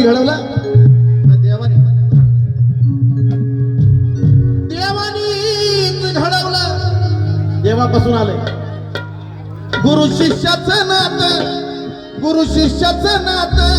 कोणी घडवला? देवानी. देवानीच घडवला. देवापासून आलंय. गुरु शिष्याचं नातं, गुरु शिष्याचं नातं.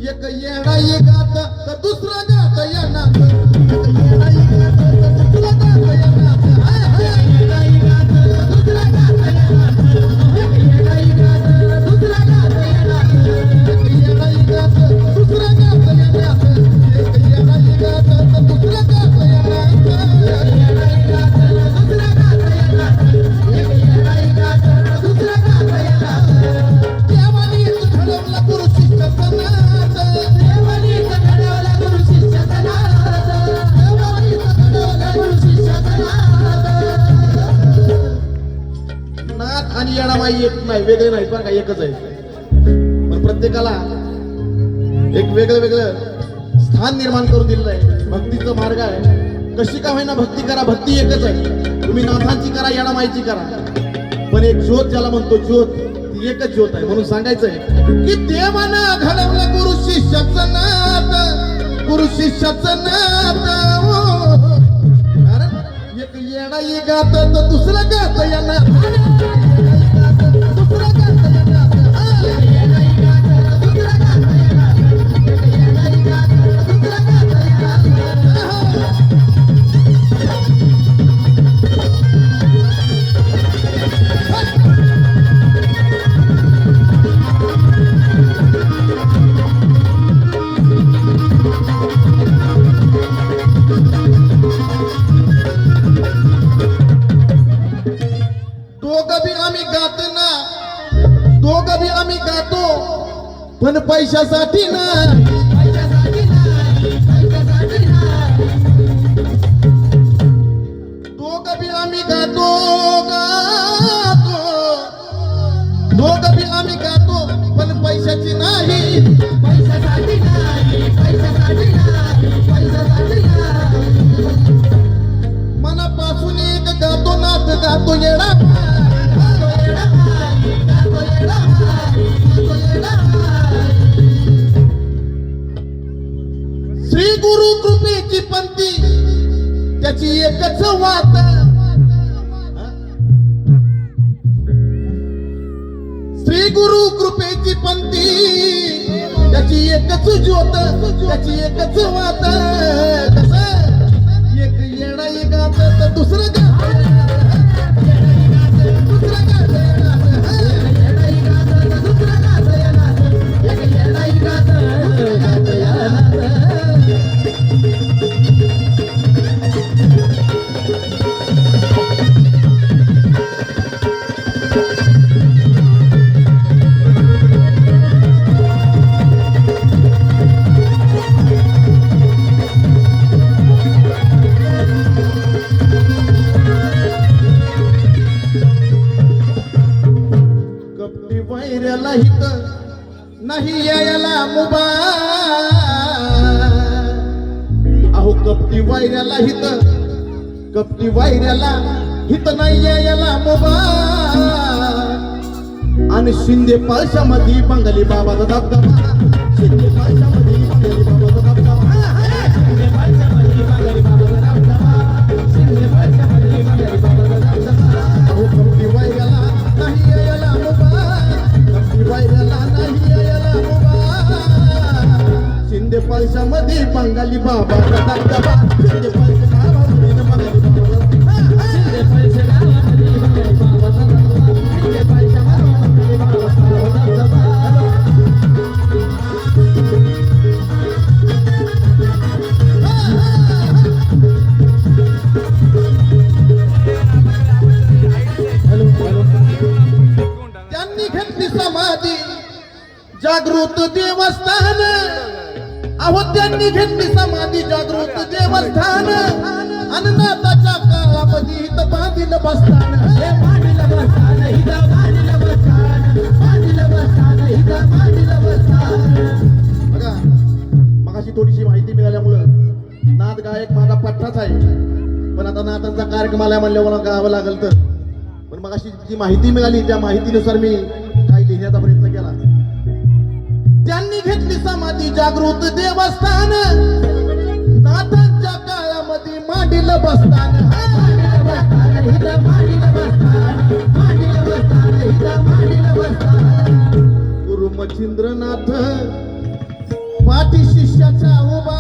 एक येणा गात तर दुसरा गात या नात. एक येणा गात तर दुसरा गात या नात. येणा गात तर दुसरा गात या नात. एक येणा गात तर दुसरा गात या नात. एक येणा गात तर दुसरा गात या नात. एक येणा गात तर दुसरा गात या नात. येणा गात तर दुसरा गात या नात. एक येणा गात तर दुसरा गात या नात. देवानीच घडवला गुरु शिष्याचं नातं. देवानीच घडवला गुरु शिष्याचं नातं. देवानीच घडवला गुरु शिष्याचं नातं. नाथ आणि येणामाई एक नाही, वेगळे नाहीत बरं का, एकच आहे. पण प्रत्येकाला एक वेगळं वेगळं स्थान निर्माण करून दिलेलं आहे. भक्तीचा मार्ग आहे. कशी का होईना भक्ती करा, भक्ती एकच आहे. तुम्ही नाथांची करा, येणामाईची करा, पण एक ज्योत ज्याला म्हणतो ज्योत, ती एकच ज्योत आहे. म्हणून सांगायचंय की देवानं घडवलं गुरु शिष्याचं नातं. गुरु शिष्याचं नातं. कारण एक येणा गात तर दुसरं गात या नात. दुसरं गात या नात. येणा गात तर दुसरं गात या नात. येणा गात तर दुसरं गात या नात. दोघं बी आम्ही गातो, पण पैशासाठी नाही. दोघं बी आम्ही गातो, दोघं बी आम्ही गातो, पण पैशाची नाही. पैशासाठी नाही, पैशासाठी नाही, पैशासाठी नाही. मनापासून एक गातो, नाच गातो येणा. श्री गुरु कृपेची पंथी त्याची एकच वात. श्री गुरु कृपेची पंथी त्याची एकच ज्योत, त्याची एकच वात. कसं एक येणा गात तर दुसरं गात. दुसरं गात नाही यायला मुबा. अहो कपटी वायऱ्याला हित, कपटी वायऱ्याला हित नाही यायला मुबा. आणि शिंदे पळशामध्ये बंगाली बाबाचा धबधबा. शिंदे पळशामध्ये बंगाली बाबाचा धबधबा. शिंदे पळशामध्ये बंगाली बाबाचा धबधबा. शिंदे पळशामध्ये बंगाली बाबाचा धबधबा. अहो कपटी वायऱ्याला नाही यायला मुबा. कपटी वायऱ्याला नाही यायला मुबा. शिंदे पळशामध्ये बंगाली बाबाचा धबधबा. शिंदे पळशामध्ये बंगाली बाबाचा धबधबा. शिंदे पळशामध्ये बंगाली बाबाचा धबधबा. शिंदे पळशामध्ये बंगाली बाबाचा धबधबा. त्यांनी घेतली समाधी जागृत देवस्थान. अहो त्यांनी घेतली समाधी जागृत देवस्थान. अननाथाच्या काळामध्ये इथं बांधिलं बसतान. हे बांधिलं बसतान, इथं बांधिलं बसतान. बांधिलं बसतान, इथं बांधिलं बसतान. बघा मगाशी थोडीशी माहिती मिळाल्यामुळं नाथ गायक माझा पठ्ठाच आहे, पण आता नाथांचा कार्यक्रम आला म्हणल्यावर मला गावं लागल. तर पण मगाशी जी माहिती मिळाली त्या माहितीनुसार मी काही लिहिण्याचा प्रयत्न केला. घेतली समाधी जागृत देवस्थान नाथांच्या काळामध्ये मांडील बसतान गुरु मच्छिंद्रनाथ पाठी शिष्याचा उभा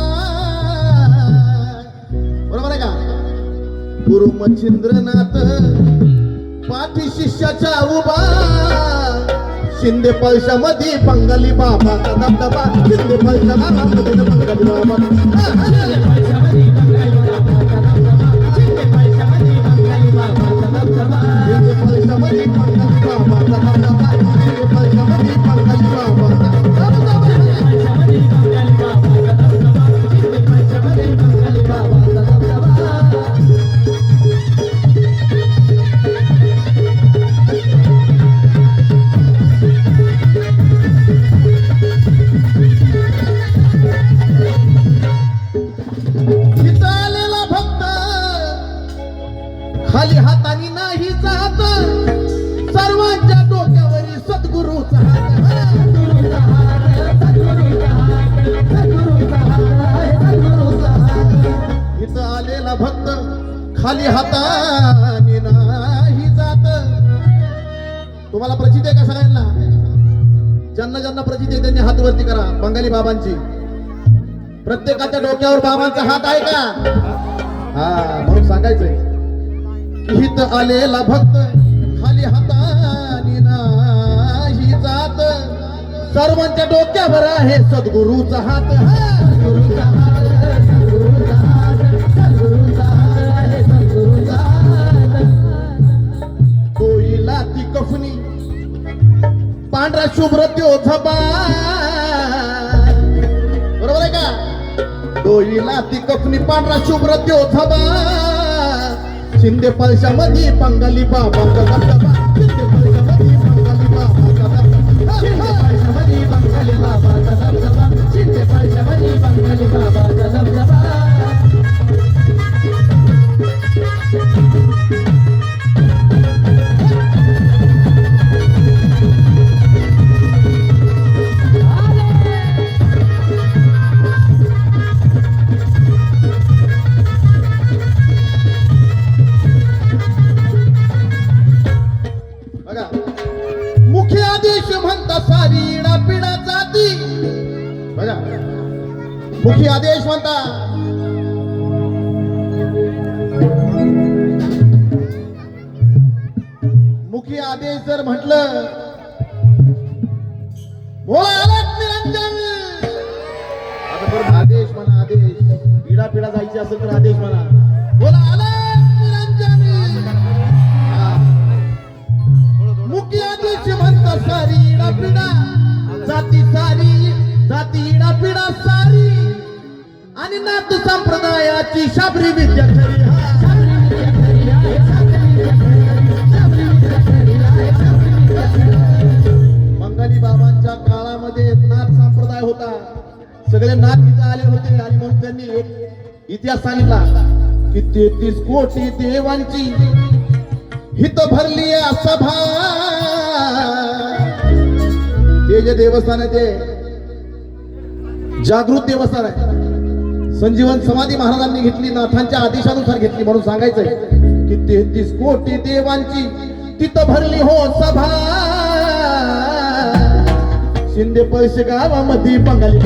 बरोबर आहे का गुरु मच्छिंद्रनाथ पाठी शिष्याचा उभा शिंदे पळशामध्ये बंगाली बाबाचा दबदबा शिंदे पळशामध्ये बंगाली खाली हातानी नाही जात सर्वांच्या डोक्यावरील सद्गुरूचा इथं आलेला भक्त खाली हाताने नाही जात तुम्हाला प्रचित आहे का सगळ्यांना ज्यांना ज्यांना प्रचित आहे त्यांनी हात वरती करा बंगाली बाबांची प्रत्येकाच्या डोक्यावर बाबांचा हात आहे का हा म्हणून सांगायचंय हित आलेला भक्त खाली हाताने नाही जात सर्वांच्या डोक्यावर आहे सद्गुरूचा हात डोईला ती कफनी पांढरा शुभ्र त्यो झबा बरोबर आहे का डोईला ती कफनी पांढरा शुभ्र त्यो झबा शिंदे पळशामध्ये बंगाली बाबाचा दबदबा शिंदे पळशामध्ये बंगाली बाबाचा दबदबा शिंदे पळशामध्ये बंगाली बाबाचा दबदबा शिंदे पळशामध्ये बंगाली बाबाचा दबदबा मुख्य आदेश म्हणता सारी पिढा जाती बघा मुख्य आदेश म्हणता मुख्य आदेश जर म्हटलं बोला अलग निरंजन आता बरं आदेश म्हणा आदेश पिढा जायची असेल तर आदेश म्हणा बोला अलग निरंजन मुख्य आदेश म्हणता सारी पिढा जाती सारी जाती पिढा सारी आणि नाथ संप्रदायाची शाबरी विद्या खरी बंगाली बाबांच्या काळामध्ये नाथ संप्रदाय होता सगळे नाथ तिथे आले होते आणि म्हणून त्यांनी एक इतिहास सांगितला की 33 कोटी देवांची हित भरली सभा ते जे देवस्थान आहे ते जागृत देवस्थान आहे संजीवन समाधी महाराजांनी घेतली नाथांच्या आदेशानुसार घेतली म्हणून सांगायचंय की 33 कोटी देवांची तिथं भरली हो सभा शिंदे पैसे गावामध्ये बंगाली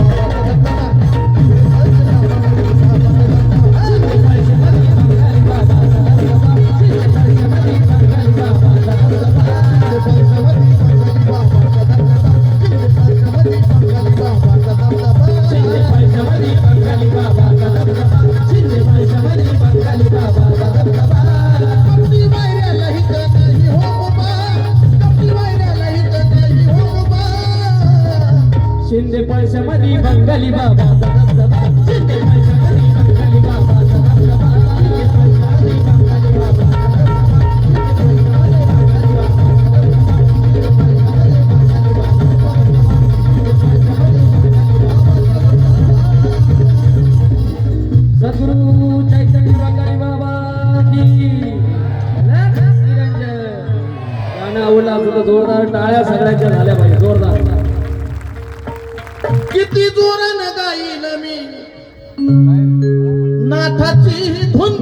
शिंदे पैशामध्ये बंगाली बाबा शिंदे पैशामध्ये बंगाली बाबा सद्गुरु चैतन्य बंगाली बाबा की निरंजन गाणं आवडलं जोरदार टाळ्या सगळ्यांच्या झाल्या पाहिजे जोरदार किती जोरानं गाईल मी नाथाची धुन